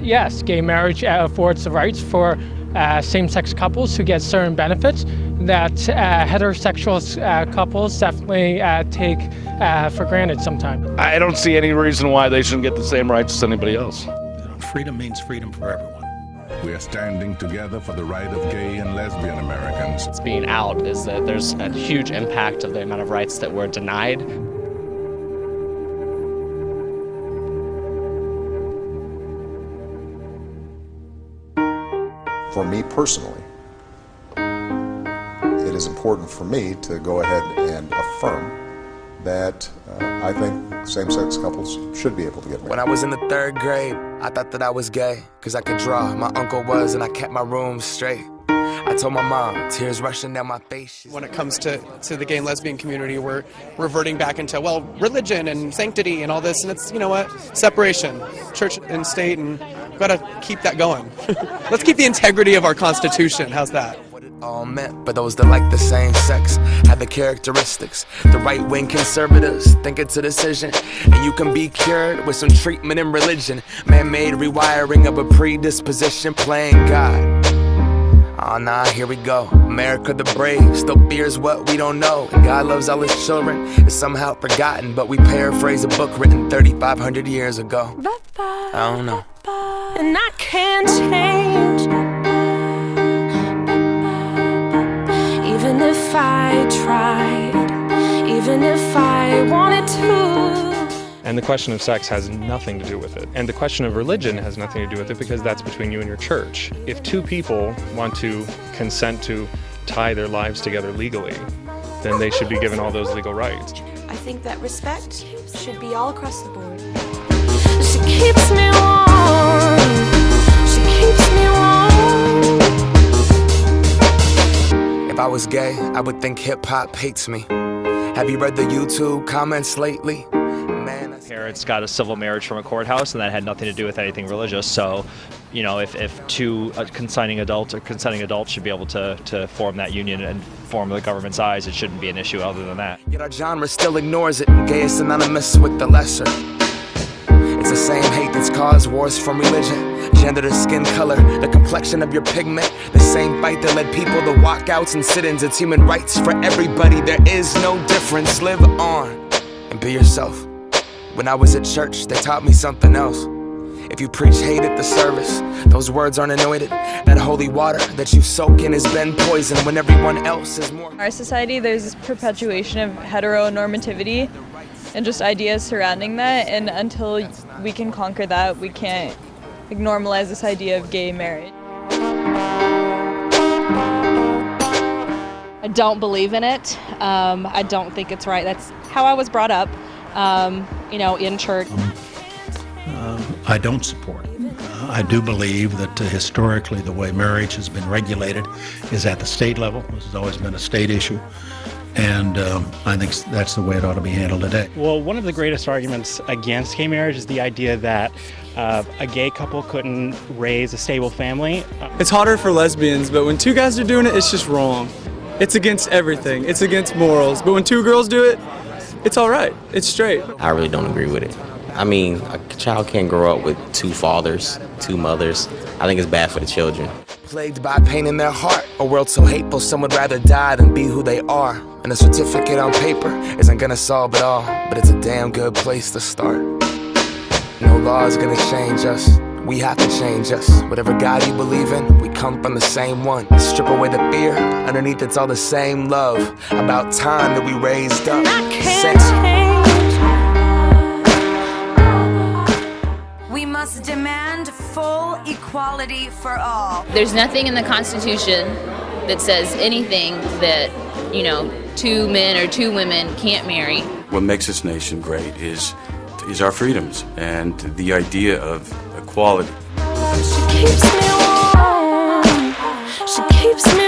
Yes, gay marriage affords the rights for same-sex couples who get certain benefits that heterosexual couples definitely take for granted sometimes. I don't see any reason why they shouldn't get the same rights as anybody else. Freedom means freedom for everyone. We are standing together for the right of gay and lesbian Americans. It's being out is that there's a huge impact of the amount of rights that were denied. For me personally, it is important for me to go ahead and affirm that I think same-sex couples should be able to get married. When I was in the 3rd grade, I thought that I was gay, cause I could draw. My uncle was, and I kept my room straight. I told my mom, tears rushing down my face. When it comes to the gay and lesbian community, we're reverting back into, well, religion and sanctity and all this, and it's, you know what, separation, church and state, and we've got to keep that going. Let's keep the integrity of our Constitution. How's that? All meant, but those that like the same sex have the characteristics. The right-wing conservatives think it's a decision, and you can be cured with some treatment in religion. Man-made rewiring of a predisposition, playing God. Oh nah, here we go. America the brave still fears what we don't know. And God loves all his children. It's somehow forgotten, but we paraphrase a book written 3,500 years ago. I don't know. And I can't change. Even if I tried, even if I wanted to. And the question of sex has nothing to do with it. And the question of religion has nothing to do with it because that's between you and your church. If two people want to consent to tie their lives together legally, then they should be given all those legal rights. I think that respect should be all across the board. She keeps me warm. She keeps me warm. If I was gay, I would think hip-hop hates me. Have you read the YouTube comments lately? Man, parents got a civil marriage from a courthouse, and that had nothing to do with anything religious. So, you know, if two consenting adults should be able to form that union and form the government's eyes, it shouldn't be an issue other than that. Yet our genre still ignores it. Gay is synonymous with the lesser. It's the same hate that's caused wars from religion. Gender to skin color, the complexion of your pigment. The same fight that led people to walkouts and sit-ins. It's human rights for everybody. There is no difference. Live on and be yourself. When I was at church, they taught me something else. If you preach hate at the service, those words aren't anointed. That holy water that you soak in has been poisoned when everyone else is more. In our society, there's this perpetuation of heteronormativity and just ideas surrounding that, and until we can conquer that, we can't normalize this idea of gay marriage. I don't believe in it. I don't think it's right. That's how I was brought up, you know, in church. I don't support it. I do believe that historically the way marriage has been regulated is at the state level. This has always been a state issue. And I think that's the way it ought to be handled today. Well, one of the greatest arguments against gay marriage is the idea that a gay couple couldn't raise a stable family. It's harder for lesbians, but when two guys are doing it, it's just wrong. It's against everything. It's against morals. But when two girls do it, it's all right. It's straight. I really don't agree with it. I mean, a child can't grow up with two fathers, two mothers. I think it's bad for the children. Plagued by pain in their heart, a world so hateful some would rather die than be who they are. And a certificate on paper isn't gonna solve it all, but it's a damn good place to start. No law is gonna change us. We have to change us. Whatever God you believe in, we come from the same one. Strip away the fear, underneath it's all the same love. About time that we raised up. I can't change. We must demand full equality for all. There's nothing in the Constitution that says anything that, you know, two men or two women can't marry. What makes this nation great is our freedoms and the idea of equality. She keeps me warm. She keeps me